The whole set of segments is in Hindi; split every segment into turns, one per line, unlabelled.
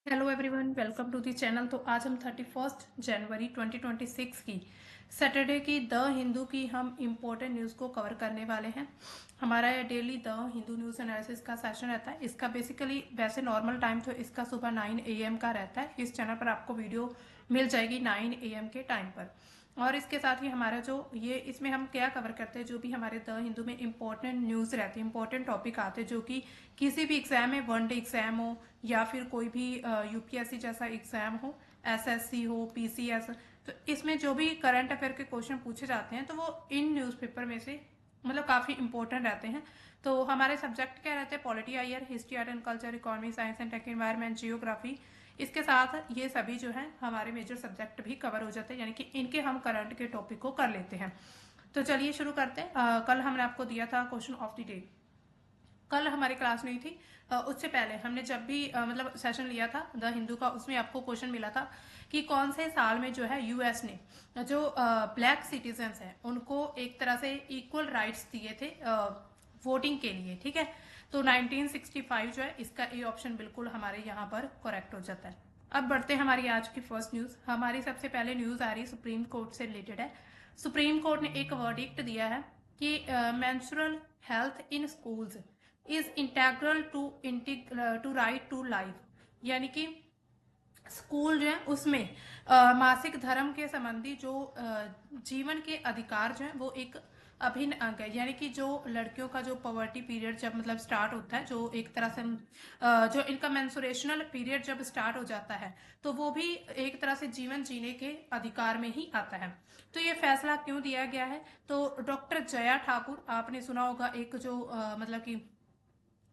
Hello everyone, welcome to the channel. तो आज हम 31 जनवरी 2026 की सैटरडे की द हिंदू की हम इम्पोर्टेंट न्यूज़ को कवर करने वाले हैं। हमारा ये daily the Hindu news analysis का सेशन रहता है। इसका बेसिकली वैसे नॉर्मल टाइम तो इसका सुबह 9 AM का रहता है। इस चैनल पर आपको वीडियो मिल जाएगी 9 AM के टाइम पर। और इसके साथ ही हमारा जो ये इसमें हम क्या कवर करते हैं, जो भी हमारे द हिंदू में इंपॉर्टेंट न्यूज़ रहती है, इंपॉर्टेंट टॉपिक आते हैं जो कि किसी भी एग्जाम में, वन डे एग्जाम हो या फिर कोई भी यूपीएससी जैसा एग्जाम हो, एसएससी हो, पीसीएस, तो इसमें जो भी करंट अफेयर के क्वेश्चन पूछे जाते हैं तो वो इन न्यूज़पेपर में से मतलब काफ़ी इंपॉर्टेंट रहते हैं। तो हमारे सब्जेक्ट क्या रहते हैं? पॉलिटी आयर, history, art and culture, economy, science and tech, environment, geography. इसके साथ ये सभी जो है हमारे मेजर सब्जेक्ट भी कवर हो जाते हैं, यानी कि इनके हम करंट के टॉपिक को कर लेते हैं। तो चलिए शुरू करते हैं। कल हमने आपको दिया था क्वेश्चन ऑफ द डे। कल हमारी क्लास नहीं थी। उससे पहले हमने जब भी मतलब सेशन लिया था द हिंदू का, उसमें आपको क्वेश्चन मिला था कि कौन से साल में जो है यूएस ने जो ब्लैक सिटीजन्स हैं उनको एक तरह से इक्वल राइट्स दिए थे वोटिंग के लिए। ठीक है, तो 1965 जो है, इसका ए ऑप्शन बिल्कुल हमारे यहाँ पर करेक्ट हो जाता है। अब बढ़ते हैं हमारी आज की फर्स्ट न्यूज। हमारी सबसे पहले न्यूज आ रही सुप्रीम कोर्ट से रिलेटेड है। सुप्रीम कोर्ट ने एक वर्डिक्ट दिया है कि menstrual health in schools is integral to right to life, यानी कि स्कूल जो है उसमें मासिक धर्म के संबंधी जो जीवन के अधिकार जो है वो एक अभिन्न अंग है। यानी कि जो लड़कियों का जो पॉवर्टी पीरियड जब मतलब स्टार्ट होता है, जो एक तरह से जो इनका मेंस्ट्रुएशनल पीरियड जब स्टार्ट हो जाता है, तो वो भी एक तरह से जीवन जीने के अधिकार में ही आता है। तो ये फैसला क्यों दिया गया है? तो डॉक्टर जया ठाकुर, आपने सुना होगा, एक जो मतलब कि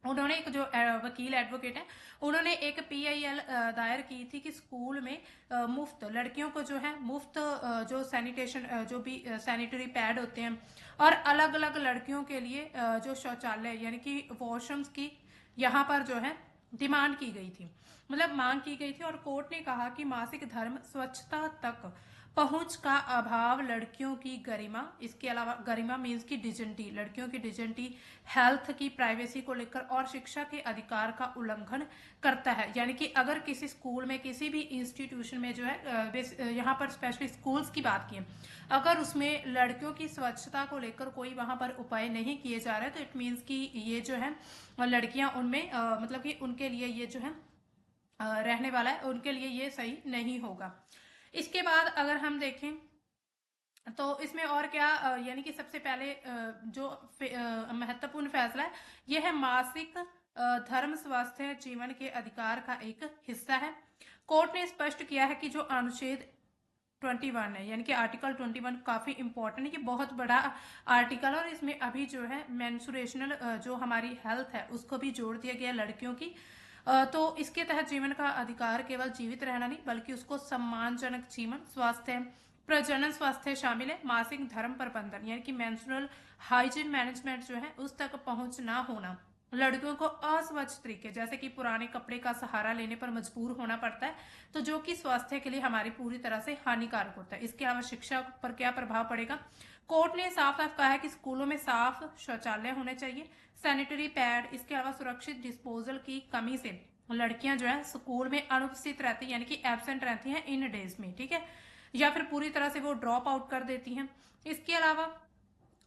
उन्होंने एक जो वकील एडवोकेट है, उन्होंने एक पीआईएल दायर की थी कि स्कूल में मुफ्त लड़कियों को जो है मुफ्त जो सैनिटेशन जो भी सैनिटरी पैड होते हैं, और अलग अलग लड़कियों के लिए जो शौचालय यानी कि वॉशरूम्स की यहाँ पर जो है डिमांड की गई थी, मतलब मांग की गई थी। और कोर्ट ने कहा कि मासिक धर्म स्वच्छता तक पहुंच का अभाव लड़कियों की गरिमा, इसके अलावा गरिमा मीन्स की डिजेंटी, लड़कियों की डिजेंटी, हेल्थ की प्राइवेसी को लेकर और शिक्षा के अधिकार का उल्लंघन करता है। यानी कि अगर किसी स्कूल में, किसी भी इंस्टीट्यूशन में जो है यहाँ पर स्पेशली स्कूल्स की बात की, अगर उसमें लड़कियों की स्वच्छता को लेकर कोई वहां पर उपाय नहीं किए जा रहे, तो इट मीन्स कि ये जो है लड़कियां उनमें मतलब कि उनके लिए ये जो है रहने वाला है, उनके लिए ये सही नहीं होगा। इसके बाद अगर हम देखें तो इसमें और क्या यानी कि सबसे पहले जो महत्वपूर्ण फैसला है, यह है मासिक धर्म स्वास्थ्य जीवन के अधिकार का एक हिस्सा है। कोर्ट ने स्पष्ट किया है कि जो अनुच्छेद 21 है, यानी कि आर्टिकल 21 काफी इंपॉर्टेंट है, ये बहुत बड़ा आर्टिकल, और इसमें अभी जो है मेंस्ट्रुएशनल जो हमारी हेल्थ है उसको भी जोड़ दिया गया लड़कियों की। तो इसके तहत जीवन का अधिकार केवल जीवित रहना नहीं, बल्कि उसको सम्मानजनक जीवन, स्वास्थ्य, प्रजनन स्वास्थ्य शामिल है, मासिक धर्म प्रबंधन यानी कि मेंस्ट्रुअल हाइजीन मैनेजमेंट जो है उस तक पहुंच ना होना, लड़कियों को अस्वच्छ तरीके जैसे कि पुराने कपड़े का सहारा लेने पर मजबूर होना पड़ता है, तो जो कि स्वास्थ्य के लिए हमारी पूरी तरह से हानिकारक होता है। इसके अलावा शिक्षा पर क्या प्रभाव पड़ेगा? कोर्ट ने साफ साफ कहा है कि स्कूलों में साफ शौचालय होने चाहिए, सैनिटरी पैड, इसके अलावा सुरक्षित डिस्पोजल की कमी से लड़कियां जो है स्कूल में अनुपस्थित रहती है, यानी कि एबसेंट रहती हैं इन डेज में। ठीक है, या फिर पूरी तरह से वो ड्रॉप आउट कर देती हैं। इसके अलावा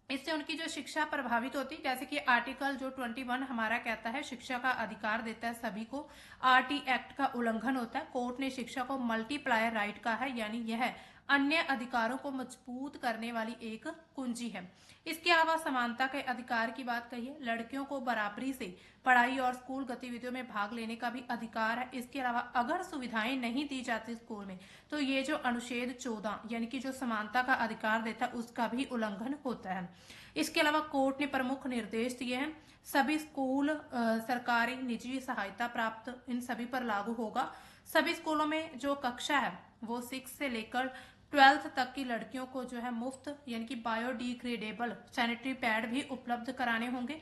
इससे उनकी जो शिक्षा प्रभावित होती है, जैसे कि आर्टिकल जो 21 हमारा कहता है शिक्षा का अधिकार देता है सभी को, आरटी एक्ट का उल्लंघन होता है। कोर्ट ने शिक्षा को मल्टीप्लायर राइट का है, यानी यह अन्य अधिकारों को मजबूत करने वाली एक कुंजी है। इसके अलावा समानता के अधिकार की बात कही है, लड़कियों को बराबरी से पढ़ाई और स्कूल गतिविधियों में भाग लेने का भी अधिकार है। इसके अलावा अगर सुविधाएं नहीं दी जाती स्कूल में, तो ये जो अनुच्छेद 14 यानी कि जो समानता का अधिकार देता है उसका भी उल्लंघन होता है। इसके अलावा कोर्ट ने प्रमुख निर्देश दिए हैं, सभी स्कूल सरकारी, निजी, सहायता प्राप्त, इन सभी पर लागू होगा। सभी स्कूलों में जो कक्षा है वो 6 से लेकर 12th तक की लड़कियों को जो है मुफ्त यानी कि बायोडिग्रेडेबल सैनिटरी पैड भी उपलब्ध कराने होंगे।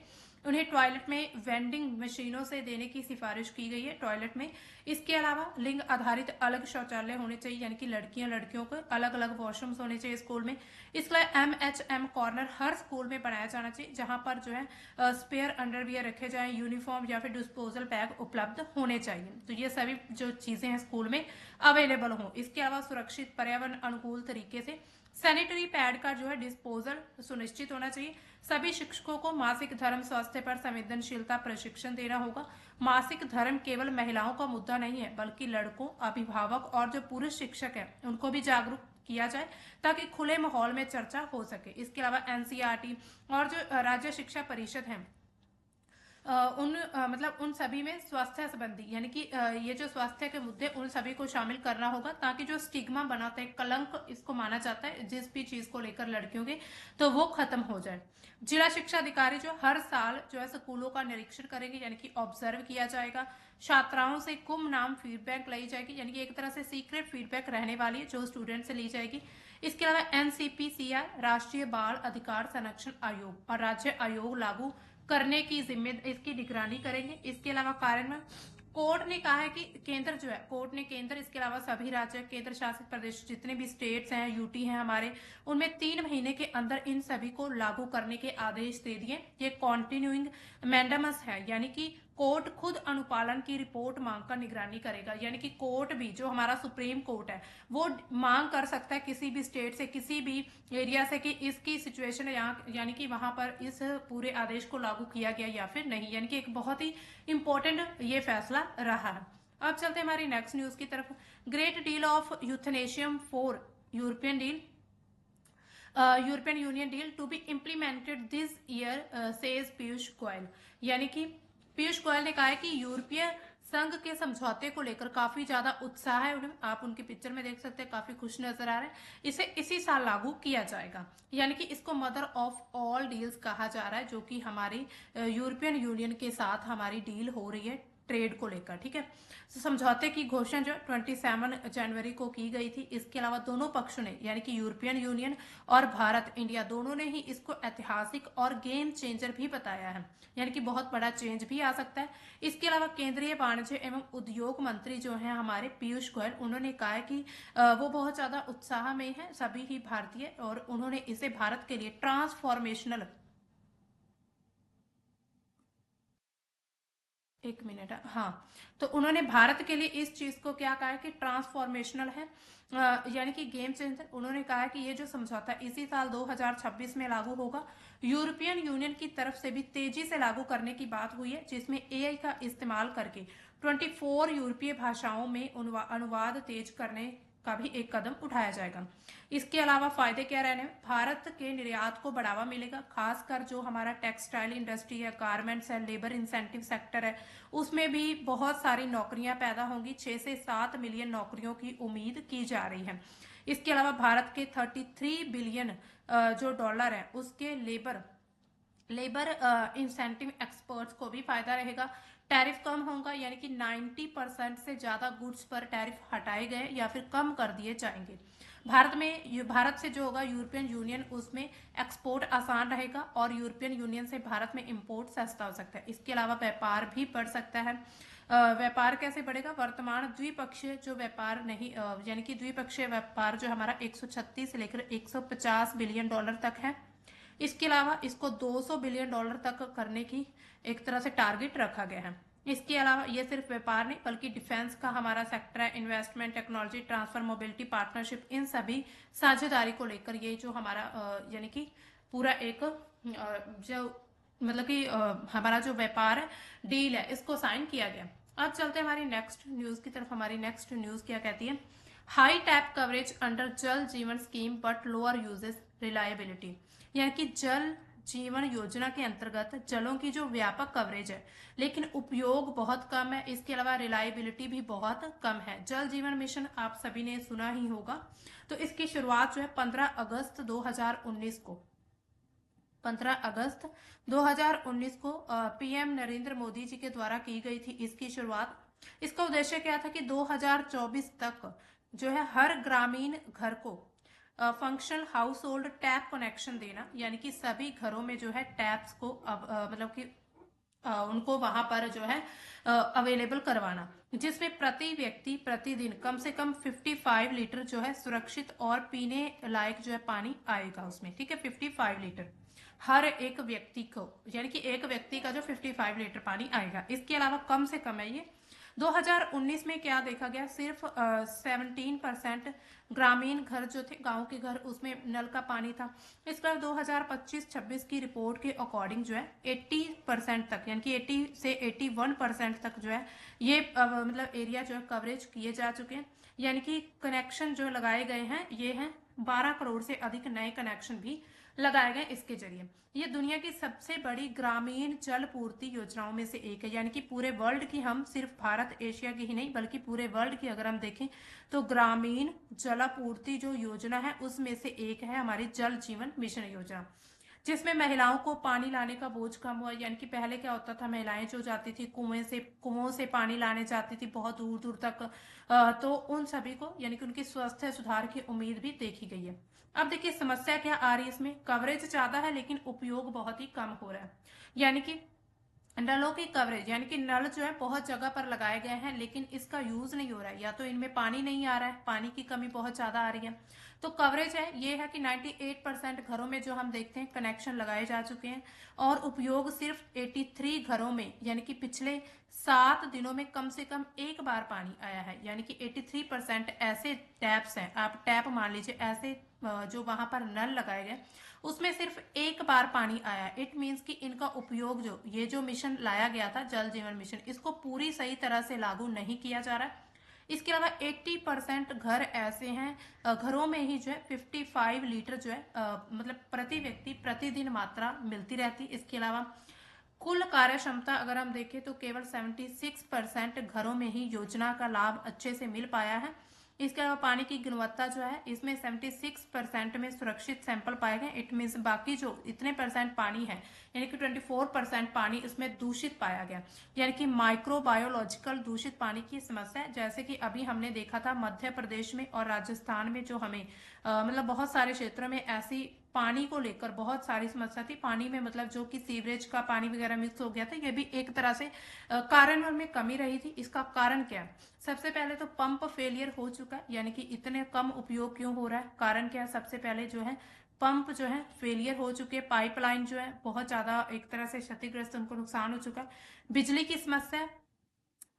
उन्हें टॉयलेट में वेंडिंग मशीनों से देने की सिफारिश की गई है टॉयलेट में। इसके अलावा लिंग आधारित अलग शौचालय होने चाहिए, यानी कि लड़कियां लड़कियों को अलग अलग वॉशरूम्स होने चाहिए स्कूल में। इसके अलावा MHM कॉर्नर हर स्कूल में बनाया जाना चाहिए, जहां पर जो है स्पेयर अंडरवियर रखे जाएं, यूनिफॉर्म या फिर डिस्पोजल बैग उपलब्ध होने चाहिए। तो ये सभी जो चीजें हैं स्कूल में अवेलेबल हों। इसके अलावा सुरक्षित पर्यावरण अनुकूल तरीके से सैनिटरी पैड का जो है डिस्पोजल सुनिश्चित होना चाहिए। सभी शिक्षकों को मासिक धर्म स्वास्थ्य पर संवेदनशीलता प्रशिक्षण देना होगा। मासिक धर्म केवल महिलाओं का मुद्दा नहीं है, बल्कि लड़कों, अभिभावक और जो पुरुष शिक्षक है उनको भी जागरूक किया जाए, ताकि खुले माहौल में चर्चा हो सके। इसके अलावा NCERT और जो राज्य शिक्षा परिषद है मतलब उन सभी में स्वास्थ्य संबंधी, यानी कि ये जो स्वास्थ्य के मुद्दे उन सभी को शामिल करना होगा, ताकि जो स्टिग्मा बनाता है, कलंक इसको माना जाता है जिस भी चीज को लेकर लड़कियों के, तो वो खत्म हो जाए। जिला शिक्षा अधिकारी जो हर साल जो है स्कूलों का निरीक्षण करेंगे, यानी कि ऑब्जर्व किया जाएगा। छात्राओं से गुमनाम फीडबैक ली जाएगी, यानी कि एक तरह से सीक्रेट फीडबैक रहने वाली है जो स्टूडेंट से ली जाएगी। इसके अलावा NCPCR राष्ट्रीय बाल अधिकार संरक्षण आयोग और राज्य आयोग लागू करने की जिम्मेदारी, इसकी निगरानी करेंगे। इसके अलावा कार्यान्वयन कोर्ट ने कहा है कि केंद्र जो है, कोर्ट ने केंद्र, इसके अलावा सभी राज्य, केंद्र शासित प्रदेश, जितने भी स्टेट्स हैं, UT हैं हमारे, उनमें 3 महीने के अंदर इन सभी को लागू करने के आदेश दे दिए। ये कॉन्टिन्यूइंग मैंडेमस है, यानी कि कोर्ट खुद अनुपालन की रिपोर्ट मांगकर निगरानी करेगा। यानी कि कोर्ट भी, जो हमारा सुप्रीम कोर्ट है, वो मांग कर सकता है किसी भी स्टेट से, किसी भी एरिया से, कि इसकी सिचुएशन है यहाँ, यानी कि वहां पर इस पूरे आदेश को लागू किया गया या फिर नहीं। यानी कि एक बहुत ही इंपॉर्टेंट ये फैसला रहा है। अब चलते हैं हमारी नेक्स्ट न्यूज की तरफ। ग्रेट डील ऑफ यूथनेशियम for European deal, European Union deal to be implemented this year, says Piyush Goyal. यानी कि पीयूष गोयल ने कहा है कि यूरोपीय संघ के समझौते को लेकर काफी ज्यादा उत्साह है उन्हें। आप उनकी पिक्चर में देख सकते हैं, काफी खुश नजर आ रहे हैं। इसे इसी साल लागू किया जाएगा, यानी कि इसको मदर ऑफ ऑल डील्स कहा जा रहा है, जो कि हमारी यूरोपियन यूनियन के साथ हमारी डील हो रही है ट्रेड को लेकर। ठीक है, तो समझौते की घोषणा जो 27 जनवरी को की गई थी। इसके अलावा दोनों पक्षों ने, यानी कि यूरोपियन यूनियन और भारत, इंडिया, दोनों ने ही इसको ऐतिहासिक और गेम चेंजर भी बताया है, यानी कि बहुत बड़ा चेंज भी आ सकता है। इसके अलावा केंद्रीय वाणिज्य एवं उद्योग मंत्री जो हैं हमारे पीयूष गोयल, उन्होंने कहा है कि वो बहुत ज्यादा उत्साह में है, सभी ही भारतीय, और उन्होंने इसे भारत के लिए ट्रांसफॉर्मेशनल, एक मिनट, हाँ, तो उन्होंने भारत के लिए इस चीज को क्या कहा है कि ट्रांसफॉर्मेशनल है, यानी कि गेम चेंजर। उन्होंने कहा है कि ये जो समझौता इसी साल 2026 में लागू होगा। यूरोपियन यूनियन की तरफ से भी तेजी से लागू करने की बात हुई है, जिसमें AI का इस्तेमाल करके 24 यूरोपीय भाषाओं में अनुवाद तेज करने का भी एक कदम उठाया जाएगा। इसके अलावा फायदे क्या रहने, भारत के निर्यात को बढ़ावा मिलेगा, खासकर जो हमारा टेक्सटाइल इंडस्ट्री है, गारमेंट्स है, लेबर इंसेंटिव सेक्टर है, उसमें भी बहुत सारी नौकरियां पैदा होंगी। 6 से 7 मिलियन नौकरियों की उम्मीद की जा रही है। इसके अलावा भारत के 33 बिलियन जो डॉलर है उसके लेबर इंसेंटिव एक्सपर्ट्स को भी फायदा रहेगा। टैरिफ कम होगा, यानी कि 90% से ज्यादा गुड्स पर टैरिफ हटाए गए या फिर कम कर दिए जाएंगे। भारत से जो होगा यूरोपियन यूनियन, उसमें एक्सपोर्ट आसान रहेगा और यूरोपियन यूनियन से भारत में इंपोर्ट सस्ता हो सकता है। इसके अलावा व्यापार भी बढ़ सकता है। व्यापार कैसे बढ़ेगा, वर्तमान द्विपक्षीय जो व्यापार नहीं, यानी कि द्विपक्षीय व्यापार जो हमारा 136 से लेकर 150 बिलियन डॉलर तक है। इसके अलावा इसको 200 बिलियन डॉलर तक करने की एक तरह से टारगेट रखा गया है। इसके अलावा ये सिर्फ व्यापार नहीं, बल्कि डिफेंस का हमारा सेक्टर है, investment, technology transfer, mobility, partnership, इन सभी साझेदारी को लेकर ये जो हमारा यानी कि पूरा एक जो मतलब कि हमारा जो व्यापार है, डील है, इसको साइन किया गया। अब चलते हैं हमारी नेक्स्ट न्यूज की तरफ। हमारी नेक्स्ट न्यूज क्या कहती है, हाई टैप कवरेज अंडर जल जीवन scheme but lower uses reliability. यानी कि जल जीवन योजना के अंतर्गत जलों की जो व्यापक कवरेज है, लेकिन उपयोग बहुत कम है। इसके अलावा रिलायबिलिटी भी बहुत कम है। जल जीवन मिशन आप सभी ने सुना ही होगा। तो इसकी शुरुआत जो है 15 अगस्त 2019 को 15 अगस्त 2019 को PM नरेंद्र मोदी जी के द्वारा की गई थी इसकी शुरुआत। इसका उद्देश्य क्या था कि 2024 तक जो है हर ग्रामीण घर को functional house hold tap connection देना, यानी कि सभी घरों में जो है टैप्स को मतलब कि उनको वहां पर जो है अवेलेबल करवाना, जिसमें प्रति व्यक्ति प्रतिदिन कम से कम 55 लीटर जो है सुरक्षित और पीने लायक जो है पानी आएगा उसमें, ठीक है। 55 लीटर हर एक व्यक्ति को, यानी कि एक व्यक्ति का जो 55 लीटर पानी आएगा। इसके अलावा कम से कम है ये 2019 में क्या देखा गया, सिर्फ 17% ग्रामीण घर जो थे, गांव के घर, उसमें नल का पानी था। इसके बाद 2025-26 की रिपोर्ट के अकॉर्डिंग जो है 80% तक, यानी कि 80 से 81% तक जो है ये मतलब एरिया जो है कवरेज किए जा चुके हैं। यानी कि कनेक्शन जो लगाए गए हैं ये हैं 12 करोड़ से अधिक नए कनेक्शन भी लगाए गए इसके जरिए। ये दुनिया की सबसे बड़ी ग्रामीण जल पूर्ति योजनाओं में से एक है, यानी कि पूरे वर्ल्ड की, हम सिर्फ भारत एशिया की ही नहीं बल्कि पूरे वर्ल्ड की अगर हम देखें तो ग्रामीण जलापूर्ति जो योजना है उसमें से एक है हमारी जल जीवन मिशन योजना, जिसमें महिलाओं को पानी लाने का बोझ कम हुआ। यानी कि पहले क्या होता था, महिलाएं जो जाती थी कुओं से पानी लाने जाती थी बहुत दूर दूर तक, तो उन सभी को यानी कि उनकी स्वास्थ्य सुधार की उम्मीद भी देखी गई है। अब देखिए समस्या क्या आ रही है, इसमें कवरेज ज्यादा है लेकिन उपयोग बहुत ही कम हो रहा है। यानी कि नलों की कवरेज, यानी कि नल जो है बहुत जगह पर लगाए गए हैं लेकिन इसका यूज नहीं हो रहा है, या तो इनमें पानी नहीं आ रहा है, पानी की कमी बहुत ज्यादा आ रही है। तो कवरेज है ये है कि 98% घरों में जो हम देखते हैं कनेक्शन लगाए जा चुके हैं, और उपयोग सिर्फ 83 घरों में, यानी कि पिछले 7 दिनों में कम से कम एक बार पानी आया है। यानी कि 83% ऐसे टैप्स हैं, आप टैप मान लीजिए, ऐसे जो वहां पर नल लगाए गए उसमें सिर्फ एक बार पानी आया। इट मीन्स कि इनका उपयोग, जो ये जो मिशन लाया गया था जल जीवन मिशन, इसको पूरी सही तरह से लागू नहीं किया जा रहा है। इसके अलावा 80% घर ऐसे हैं, घरों में ही जो है 55 लीटर जो है मतलब प्रति व्यक्ति प्रतिदिन मात्रा मिलती रहती। इसके अलावा कुल कार्य क्षमता अगर हम देखें तो केवल 76% घरों में ही योजना का लाभ अच्छे से मिल पाया है। इसके अलावा पानी की गुणवत्ता जो है इसमें 76% में सुरक्षित सैंपल पाए गए। इट मीन्स बाकी जो इतने परसेंट पानी है, यानी कि 24% पानी इसमें दूषित पाया गया, यानी कि माइक्रोबायोलॉजिकल दूषित पानी की समस्या है। जैसे कि अभी हमने देखा था मध्य प्रदेश में और राजस्थान में, जो हमें मतलब बहुत सारे क्षेत्रों में ऐसी पानी को लेकर बहुत सारी समस्या थी। पानी में मतलब जो कि सीवरेज का पानी वगैरह मिक्स हो गया था, ये भी एक तरह से कारण में कमी रही थी। इसका कारण क्या है, सबसे पहले तो पंप फेलियर हो चुका है, यानी कि इतने कम उपयोग क्यों हो रहा है, कारण क्या है, सबसे पहले जो है पंप जो है फेलियर हो चुके हैं, पाइपलाइन जो है बहुत ज्यादा एक तरह से क्षतिग्रस्त, उनको नुकसान हो चुका है। बिजली की समस्या।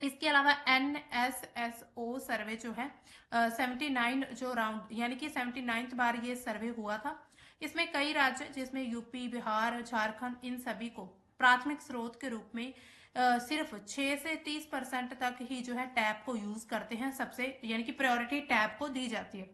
इसके अलावा NSSO सर्वे जो है 79 जो राउंड, यानी कि 79th बार ये सर्वे हुआ था। इसमें कई राज्य, जिसमें यूपी, बिहार, झारखंड, इन सभी को प्राथमिक स्रोत के रूप में सिर्फ 6 से 30% तक ही जो है टैप को यूज करते हैं, सबसे यानी कि प्रायोरिटी टैप को दी जाती है।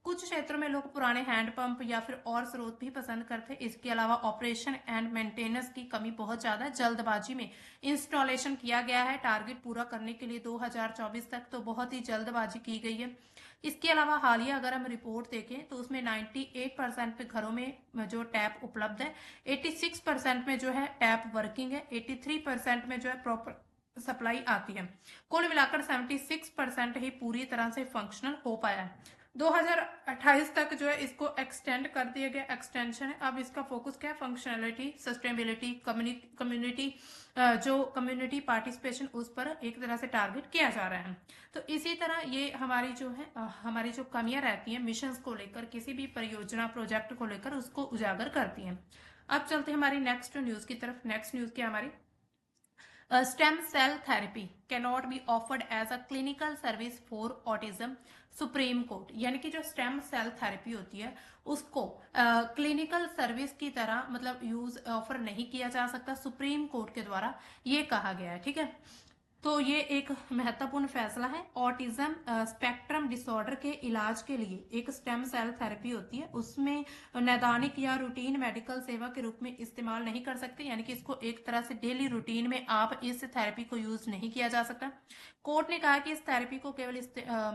कुछ क्षेत्रों में लोग पुराने हैंडपंप या फिर और स्रोत भी पसंद करते हैं। इसके अलावा ऑपरेशन एंड मेंटेनेंस की कमी बहुत ज्यादा है, जल्दबाजी में इंस्टॉलेशन किया गया है टारगेट पूरा करने के लिए 2024 तक, तो बहुत ही जल्दबाजी की गई है। इसके अलावा हालिया अगर हम रिपोर्ट देखें तो उसमें 98% पे घरों में जो टैप उपलब्ध है, 86% में जो है टैप वर्किंग है, 83% में जो है प्रॉपर सप्लाई आती है। कुल मिलाकर 76% ही पूरी तरह से फंक्शनल हो पाया है। 2028 तक जो है इसको एक्सटेंड कर दिया गया, एक्सटेंशन है। अब इसका फोकस क्या है, फंक्शनलिटी, सस्टेनेबिलिटी, कम्युनिटी जो कम्युनिटी पार्टिसिपेशन, उस पर एक तरह से टारगेट किया जा रहा है। तो इसी तरह ये हमारी जो है हमारी जो कमियां रहती हैं मिशंस को लेकर, किसी भी परियोजना प्रोजेक्ट को लेकर, उसको उजागर करती हैं। अब चलते हैं हमारी नेक्स्ट न्यूज की तरफ। नेक्स्ट न्यूज क्या हमारी, stem cell therapy cannot be offered as a clinical service for autism, supreme court. यानी कि जो स्टेम सेल थेरेपी होती है उसको क्लिनिकल सर्विस की तरह मतलब यूज ऑफर नहीं किया जा सकता, सुप्रीम कोर्ट के द्वारा ये कहा गया है, ठीक है। तो ये एक महत्वपूर्ण फैसला है। ऑटिज्म स्पेक्ट्रम डिसऑर्डर के इलाज के लिए एक स्टेम सेल थेरेपी होती है, उसमें नैदानिक या रूटीन मेडिकल सेवा के रूप में इस्तेमाल नहीं कर सकते, यानी कि इसको एक तरह से डेली रूटीन में आप इस थेरेपी को यूज नहीं किया जा सकता। कोर्ट ने कहा कि इस थेरेपी को केवल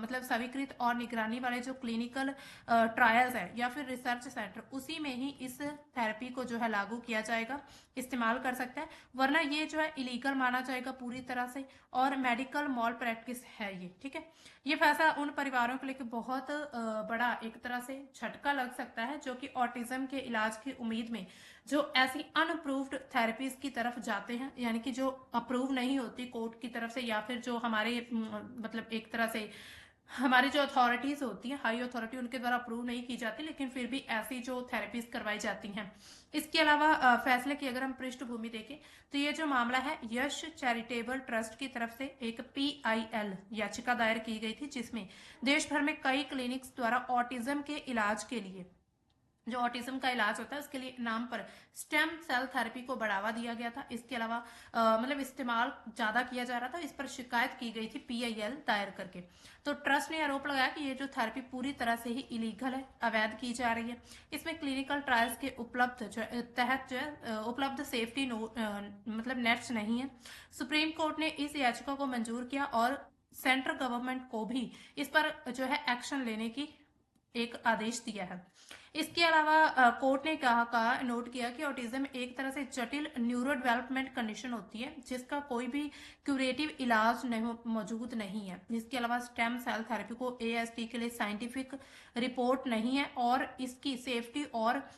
मतलब स्वीकृत और निगरानी वाले जो क्लिनिकल ट्रायल्स है या फिर रिसर्च सेंटर, उसी में ही इस थेरेपी को जो है लागू किया जाएगा, इस्तेमाल कर सकता है, वरना ये जो है इलीगल माना जाएगा पूरी तरह से। और मेडिकल मॉल प्रैक्टिस है ये, ठीक है। ये फैसला उन परिवारों के लिए बहुत बड़ा एक तरह से झटका लग सकता है जो कि ऑटिज्म के इलाज की उम्मीद में जो ऐसी अनअप्रूव्ड थेरेपीज की तरफ जाते हैं, यानी कि जो अप्रूव नहीं होती कोर्ट की तरफ से या फिर जो हमारे मतलब एक तरह से हमारी जो अथॉरिटीज होती हैं, हाई अथॉरिटी, उनके द्वारा अप्रूव नहीं की जाती, लेकिन फिर भी ऐसी जो थेरेपीज करवाई जाती हैं। इसके अलावा फैसले की अगर हम पृष्ठभूमि देखें तो ये जो मामला है यश चैरिटेबल ट्रस्ट की तरफ से एक PIL याचिका दायर की गई थी, जिसमें देश भर में कई क्लिनिक्स द्वारा ऑटिज्म के इलाज के लिए, जो ऑटिज्म का इलाज होता है उसके लिए नाम पर स्टेम सेल थेरेपी को बढ़ावा दिया गया था। इसके अलावा मतलब इस्तेमाल ज्यादा किया जा रहा था, इस पर शिकायत की गई थी PIL दायर करके। तो ट्रस्ट ने आरोप लगाया कि ये जो थेरेपी पूरी तरह से ही इलीगल है, अवैध की जा रही है। इसमें क्लिनिकल ट्रायल्स के उपलब्ध सेफ्टी मतलब नेट्स नहीं है। सुप्रीम कोर्ट ने इस याचिका को मंजूर किया और सेंट्रल गवर्नमेंट को भी इस पर जो है एक्शन लेने की एक आदेश दिया है। इसके अलावा कोर्ट ने कहा नोट किया कि ऑटिज्म एक तरह से जटिल न्यूरो डेवलपमेंट कंडीशन होती है जिसका कोई भी क्यूरेटिव इलाज मौजूद नहीं है। इसके अलावा स्टेम सेल थेरेपी को ASD के लिए साइंटिफिक रिपोर्ट नहीं है और इसकी सेफ्टी और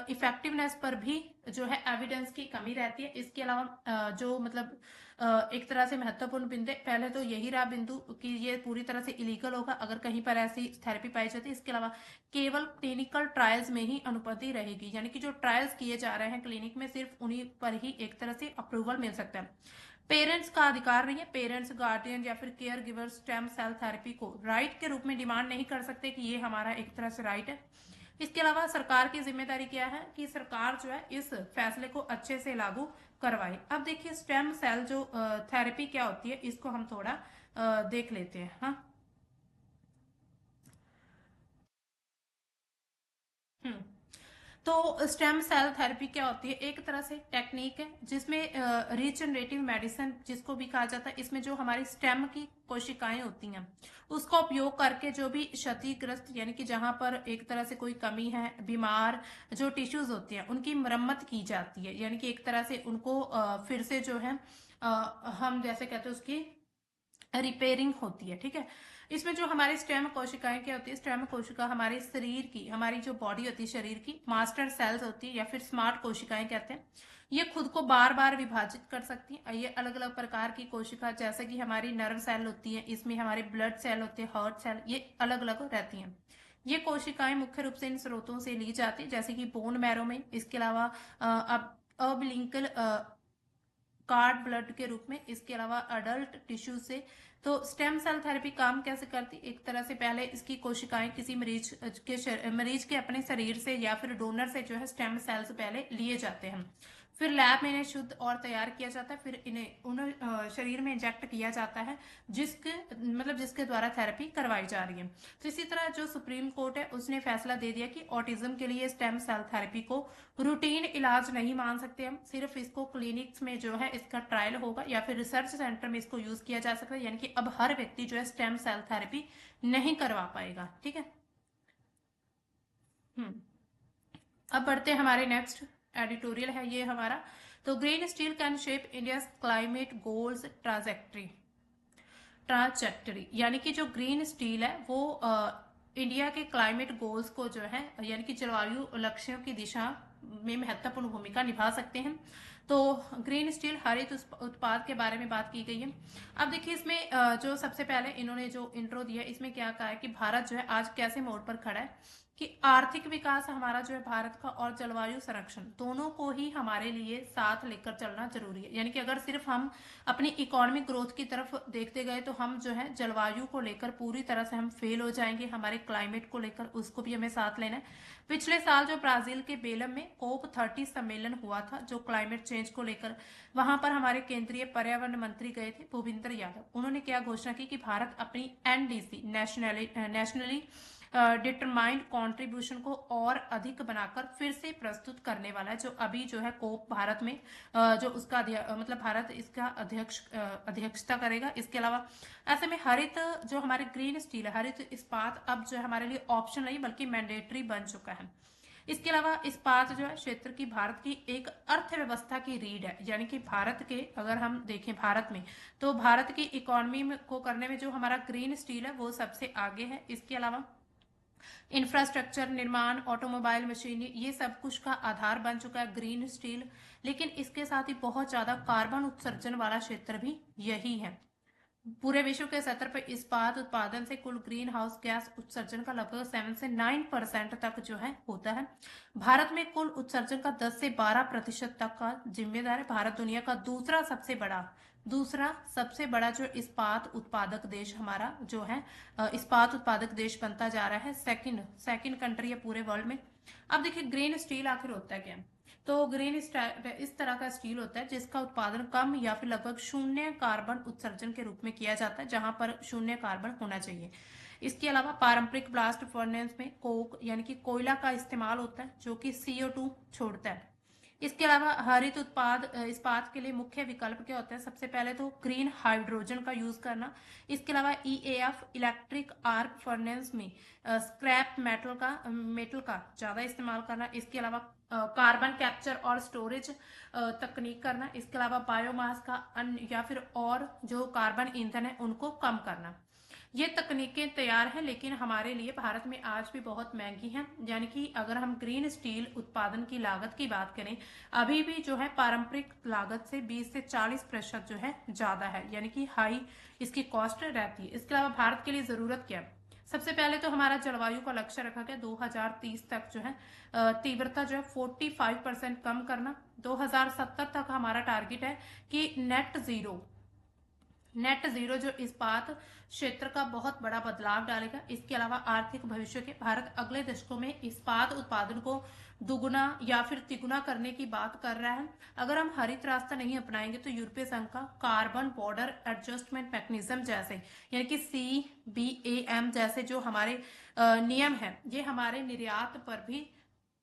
इफेक्टिवनेस पर भी जो है एविडेंस की कमी रहती है। इसके अलावा जो मतलब एक तरह से महत्वपूर्ण बिंदु, पहले तो यही रहा बिंदु कि ये पूरी तरह से इलीगल होगा अगर कहीं पर ऐसी थेरेपी पाई जाती है। इसके अलावा केवल क्लिनिकल ट्रायल्स में ही अनुमति रहेगी, यानी कि जो ट्रायल्स किए जा रहे हैं क्लिनिक में सिर्फ उन्हीं पर ही एक तरह से अप्रूवल मिल सकता है। पेरेंट्स का अधिकार नहीं है, पेरेंट्स, गार्डियन या फिर caregiver stem cell therapy को राइट के रूप में डिमांड नहीं कर सकते कि ये हमारा एक तरह से राइट है। इसके अलावा सरकार की जिम्मेदारी क्या है कि सरकार जो है इस फैसले को अच्छे से लागू करवाए। अब देखिए स्टेम सेल जो थेरेपी क्या होती है इसको हम थोड़ा देख लेते हैं। हाँ, हम्म। तो स्टेम सेल थेरेपी क्या होती है, एक तरह से टेक्निक है जिसमें रीजनरेटिव मेडिसिन जिसको भी कहा जाता है, इसमें जो हमारी स्टेम की कोशिकाएं होती हैं उसका उपयोग करके जो भी क्षतिग्रस्त, यानी कि जहां पर एक तरह से कोई कमी है, बीमार जो टिश्यूज होती हैं उनकी मरम्मत की जाती है, यानी कि एक तरह से उनको फिर से जो है हम जैसे कहते हैं उसकी रिपेयरिंग होती है, ठीक है। इसमें जो हमारी स्टेम कोशिकाएं क्या होती है, स्टेम कोशिका हमारे शरीर की, हमारी जो बॉडी होती है शरीर की मास्टर सेल्स होती है या फिर स्मार्ट कोशिकाएं कहते हैं। ये खुद को बार बार विभाजित कर सकती हैं। ये अलग अलग प्रकार की कोशिका, जैसे कि हमारी नर्व सेल होती है, इसमें हमारे ब्लड सेल होते हैं, हार्ट सेल, ये अलग अलग रहती हैं। ये कोशिकाएं मुख्य रूप से इन स्रोतों से ली जाती है, जैसे कि बोन मैरो में, इसके अलावा अब अबलिंकल कार्ड ब्लड के रूप में, इसके अलावा अडल्ट टिश्यू से। तो स्टेम सेल थेरेपी काम कैसे करती, एक तरह से पहले इसकी कोशिकाएं किसी मरीज के अपने शरीर से या फिर डोनर से जो है स्टेम सेल्स पहले लिए जाते हैं, फिर लैब में इन्हें शुद्ध और तैयार किया जाता है, फिर इन्हें उन शरीर में इंजेक्ट किया जाता है जिसके द्वारा थेरेपी करवाई जा रही है। तो इसी तरह जो सुप्रीम कोर्ट है उसने फैसला दे दिया कि ऑटिज्म के लिए स्टेम सेल थेरेपी को रूटीन इलाज नहीं मान सकते हम, सिर्फ इसको क्लिनिक्स में जो है इसका ट्रायल होगा या फिर रिसर्च सेंटर में इसको यूज किया जा सकता है, यानी कि अब हर व्यक्ति जो है स्टेम सेल थेरेपी नहीं करवा पाएगा, ठीक है। हम्म। अब बढ़ते हैं हमारे नेक्स्ट एडिटोरियल है ये हमारा। तो green steel can shape India climate goals trajectory, यानी कि जो ग्रीन स्टील है वो इंडिया के क्लाइमेट गोल्स को जो है यानी कि जलवायु लक्ष्यों की दिशा में महत्वपूर्ण भूमिका निभा सकते हैं। तो ग्रीन स्टील हरित उत्पाद के बारे में बात की गई है। अब देखिए इसमें जो सबसे पहले इन्होंने जो इंट्रो दिया इसमें क्या कहा है कि भारत जो है आज कैसे मोड़ पर खड़ा है, कि आर्थिक विकास हमारा जो है भारत का और जलवायु संरक्षण दोनों को ही हमारे लिए साथ लेकर चलना जरूरी है। यानी कि अगर सिर्फ हम अपनी इकोनॉमिक ग्रोथ की तरफ देखते गए तो हम जो है जलवायु को लेकर पूरी तरह से हम फेल हो जाएंगे, हमारे क्लाइमेट को लेकर उसको भी हमें साथ लेना है। पिछले साल जो ब्राजील के बेलम में COP30 सम्मेलन हुआ था जो क्लाइमेट चेंज को लेकर, वहां पर हमारे केंद्रीय पर्यावरण मंत्री गए थे भूपिंदर यादव। उन्होंने क्या घोषणा की कि भारत अपनी NDC नेशनली डिटरमाइंड कंट्रीब्यूशन को और अधिक बनाकर फिर से प्रस्तुत करने वाला है, जो अभी जो है कोप भारत में जो उसका मतलब भारत इसका अध्यक्षता करेगा। इसके अलावा ऐसे में हरित जो हमारे ग्रीन स्टील है, हरित इस्पात अब जो है हमारे लिए ऑप्शन नहीं बल्कि मैंडेटरी बन चुका है। इसके अलावा इस्पात जो है क्षेत्र की भारत की एक अर्थव्यवस्था की रीढ़ है, यानी कि भारत के अगर हम देखें भारत में, तो भारत की इकोनॉमी को करने में जो हमारा ग्रीन स्टील है वो सबसे आगे है। इसके अलावा इंफ्रास्ट्रक्चर, निर्माण, ऑटोमोबाइल, मशीनरी, ये सब कुछ का आधार बन चुका है ग्रीन स्टील। लेकिन इसके साथ ही बहुत ज्यादा कार्बन उत्सर्जन वाला क्षेत्र भी यही है। पूरे विश्व के स्तर पर इस्पात उत्पादन से कुल ग्रीन हाउस गैस उत्सर्जन का लगभग 7 से 9% तक जो है होता है। भारत में कुल उत्सर्जन का 10 से 12% तक का जिम्मेदार है। भारत दुनिया का दूसरा सबसे बड़ा जो इस्पात उत्पादक देश हमारा जो है इस्पात उत्पादक देश बनता जा रहा है। सेकंड कंट्री है पूरे वर्ल्ड में। अब देखिए ग्रीन स्टील आखिर होता है क्या। तो ग्रीन इस तरह का स्टील होता है जिसका उत्पादन कम या फिर लगभग शून्य कार्बन उत्सर्जन के रूप में किया जाता है, जहां पर शून्य कार्बन होना चाहिए। इसके अलावा पारंपरिक ब्लास्ट फर्नेस में कोक यानी कि कोयला का इस्तेमाल होता है जो कि CO2 छोड़ता है। इसके अलावा हरित इस्पात के लिए मुख्य विकल्प क्या होता है। सबसे पहले तो ग्रीन हाइड्रोजन का यूज करना। इसके अलावा EAF इलेक्ट्रिक आर्क फर्नेस में स्क्रैप मेटल का ज्यादा इस्तेमाल करना। इसके अलावा कार्बन कैप्चर और स्टोरेज तकनीक करना। इसके अलावा बायोमास का अन्य या फिर और जो कार्बन ईंधन है उनको कम करना। ये तकनीकें तैयार हैं लेकिन हमारे लिए भारत में आज भी बहुत महंगी हैं। यानी कि अगर हम ग्रीन स्टील उत्पादन की लागत की बात करें, अभी भी जो है पारंपरिक लागत से 20 से 40% जो है ज्यादा है, यानी कि हाई इसकी कॉस्ट रहती है। इसके अलावा भारत के लिए जरूरत क्या है। सबसे पहले तो हमारा जलवायु का लक्ष्य रखा गया 2030 तक जो है तीव्रता जो है 45% कम करना। 2070 तक हमारा टारगेट है कि नेट जीरो जो इस्पात क्षेत्र का बहुत बड़ा बदलाव डालेगा। इसके अलावा आर्थिक भविष्य के भारत अगले दशकों में इस्पात उत्पादन को दुगुना या फिर तिगुना करने की बात कर रहा है। अगर हम हरित रास्ता नहीं अपनाएंगे तो यूरोपीय संघ का कार्बन बॉर्डर एडजस्टमेंट मैकेनिज्म जैसे यानी कि CBAM जैसे जो हमारे नियम है, ये हमारे निर्यात पर भी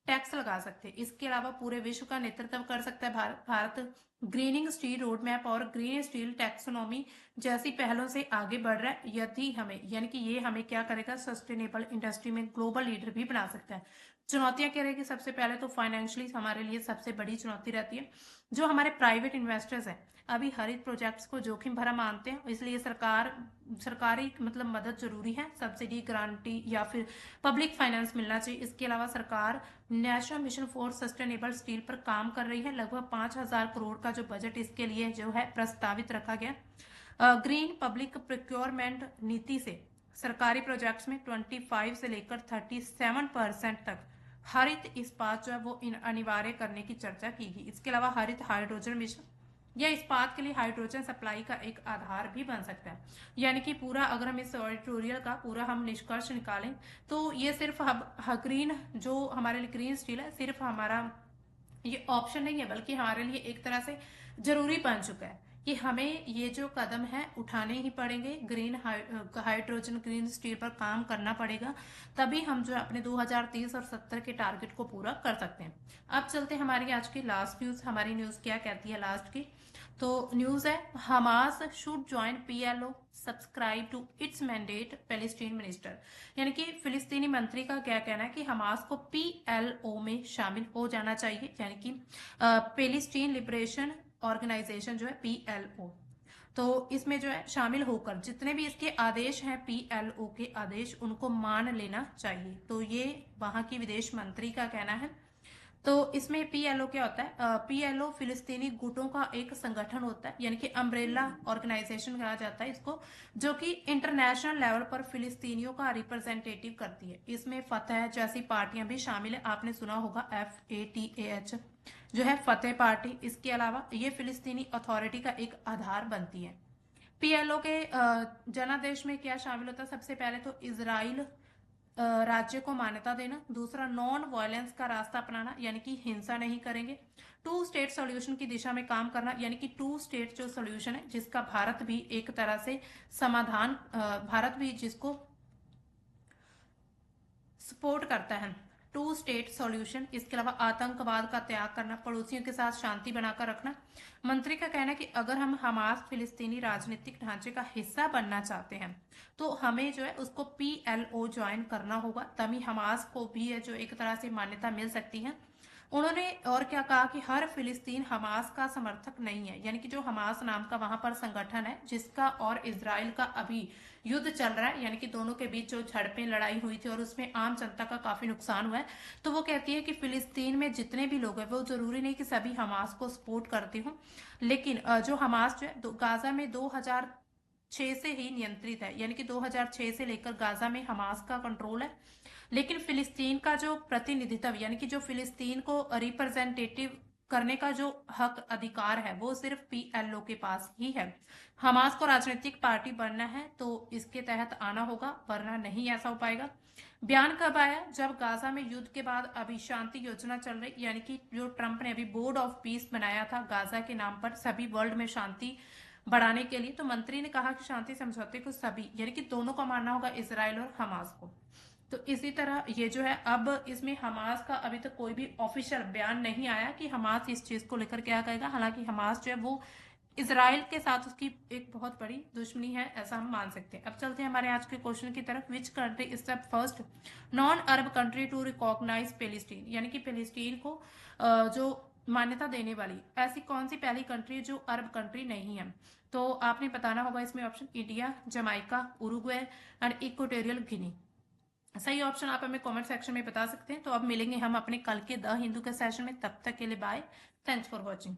टैक्स लगा सकते हैं। इसके अलावा पूरे विश्व का नेतृत्व कर सकता है Bharat grinning steel road map और ग्रीन स्टील टैक्सोनॉमी जैसी पहलों से आगे बढ़ रहा है। यदि हमें यानी कि ये हमें क्या करेगा, सस्टेनेबल इंडस्ट्री में ग्लोबल लीडर भी बना सकता है। चुनौतियां क्या रहेगी। सबसे पहले तो फाइनेंशियली हमारे लिए सबसे बड़ी चुनौती रहती है। जो हमारे प्राइवेट इन्वेस्टर्स हैं अभी हरित प्रोजेक्ट्स को जोखिम भरा मानते हैं, इसलिए सरकारी मतलब मदद जरूरी है। सब्सिडी, गारंटी या फिर पब्लिक फाइनेंस मिलना चाहिए। इसके अलावा सरकार national mission for sustainable steel पर काम कर रही है। लगभग 5,000 करोड़ का जो बजट इसके लिए जो है प्रस्तावित रखा गया। ग्रीन पब्लिक प्रोक्योरमेंट नीति से सरकारी प्रोजेक्ट्स में 25 से लेकर 37% तक हरित इस्पात जो है वो अनिवार्य करने की चर्चा की गई। इसके अलावा हरित हाइड्रोजन मिशन यह इस्पात के लिए हाइड्रोजन सप्लाई का एक आधार भी बन सकता है। यानी कि पूरा अगर हम इस एडिटोरियल का पूरा हम निष्कर्ष निकालें तो ये सिर्फ ग्रीन जो हमारे लिए ग्रीन स्टील है सिर्फ हमारा ये ऑप्शन नहीं है, बल्कि हमारे लिए एक तरह से जरूरी बन चुका है कि हमें ये जो कदम है उठाने ही पड़ेंगे। ग्रीन हाइड्रोजन ग्रीन स्टील पर काम करना पड़ेगा, तभी हम जो अपने 2030 और 70 के टारगेट को पूरा कर सकते हैं। अब चलते हैं हमारी आज की लास्ट न्यूज। हमारी न्यूज क्या कहती है लास्ट की, तो न्यूज है Hamas should join PLO subscribe to its mandate Palestine minister. यानी कि फिलिस्तीनी मंत्री का क्या कहना है कि हमास को PLO में शामिल हो जाना चाहिए, यानी कि पैलेस्टीन लिबरेशन ऑर्गेनाइजेशन जो है PLO। तो इसमें जो है शामिल होकर जितने भी इसके आदेश हैं PLO के आदेश उनको मान लेना चाहिए। तो ये वहां की विदेश मंत्री का कहना है। तो इसमें PLO क्या होता है, PLO फिलिस्तीनी गुटों का एक संगठन होता है, यानी कि अम्ब्रेला ऑर्गेनाइजेशन कहा जाता है इसको, जो कि इंटरनेशनल लेवल पर फिलिस्तीनियों का रिप्रेजेंटेटिव करती है। इसमें फतह जैसी पार्टियां भी शामिल है, आपने सुना होगा FATAH जो है फतेह पार्टी। इसके अलावा ये फिलिस्तीनी अथॉरिटी का एक आधार बनती है। PLO के जनादेश में क्या शामिल होता है, सबसे पहले तो इजराइल राज्य को मान्यता देना। दूसरा नॉन वायलेंस का रास्ता अपनाना, यानी कि हिंसा नहीं करेंगे। 2 स्टेट सोल्यूशन की दिशा में काम करना, यानी कि 2 स्टेट जो सोल्यूशन है जिसका भारत भी एक तरह से भारत भी जिसको सपोर्ट करता है। टू स्टेट सॉल्यूशन, इसके अलावा आतंकवाद का त्याग करना, पड़ोसियों के साथ शांति बनाकर रखना। मंत्री का कहना है कि अगर हम हमास फिलिस्तीनी राजनीतिक ढांचे का हिस्सा बनना चाहते हैं तो हमें जो है उसको PLO ज्वाइन करना होगा, तभी हमास को भी है जो एक तरह से मान्यता मिल सकती है। उन्होंने और क्या कहा कि हर फिलिस्तीन हमास का समर्थक नहीं है, यानी कि जो हमास नाम का वहां पर संगठन है जिसका और इजराइल का अभी युद्ध चल रहा है, यानी कि दोनों के बीच जो झड़पें लड़ाई हुई थी और उसमें आम जनता का काफी नुकसान हुआ है, तो वो कहती है कि फिलिस्तीन में जितने भी लोग हैं वो जरूरी नहीं कि सभी हमास को सपोर्ट करते हों, लेकिन जो हमास जो है गाजा में 2006 से ही नियंत्रित है, यानी कि 2006 से लेकर गाजा में हमास का कंट्रोल है। लेकिन फिलिस्तीन का जो प्रतिनिधित्व, यानी कि जो फिलिस्तीन को रिप्रेजेंटेटिव करने का जो हक अधिकार है वो सिर्फ PLO के पास ही है। हमास को राजनीतिक पार्टी बनना है तो इसके तहत आना होगा, वरना नहीं ऐसा हो पाएगा। बयान कब आया? जब गाजा में युद्ध के बाद अभी शांति योजना चल रही, यानी कि जो ट्रंप ने अभी बोर्ड ऑफ पीस बनाया था गाजा के नाम पर सभी वर्ल्ड में शांति बढ़ाने के लिए, तो मंत्री ने कहा कि शांति समझौते को सभी, यानी कि दोनों को मानना होगा, इसराइल और हमास को। तो इसी तरह ये जो है, अब इसमें हमास का अभी तक कोई भी ऑफिशियल बयान नहीं आया कि हमास इस चीज को लेकर क्या कहेगा। हालांकि हमास जो है वो इसराइल के साथ उसकी एक बहुत बड़ी दुश्मनी है, ऐसा हम मान सकते हैं। अब चलते हैं हमारे आज के क्वेश्चन की तरफ। Which country is the first non Arab country to recognise Palestine, यानी कि पैलेस्टीन को जो मान्यता देने वाली ऐसी कौन सी पहली कंट्री जो अरब कंट्री नहीं है? तो आपने बताना होगा इसमें option India, Jamaica, Uruguay and Equatorial Guinea. सही ऑप्शन आप हमें कमेंट सेक्शन में बता सकते हैं। तो अब मिलेंगे हम अपने कल के द हिंदू के सेशन में, तब तक के लिए बाय, थैंक्स फॉर वॉचिंग।